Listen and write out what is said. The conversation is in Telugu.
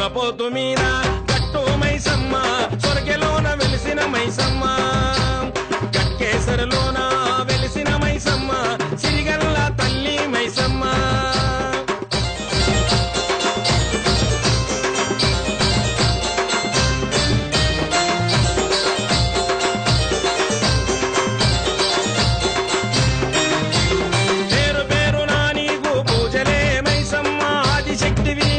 దున్నపోతు మీద కట్టు మైసమ్మ సొరగెలోన వెలిసిన మైసమ్మ గట్కేసరలోన వెలిసిన మైసమ్మ సిరిగల్ల తల్లి మైసమ్మ పేరు పేరు నా నీకు పూజలే మైసమ్మ ఆదిశక్తివి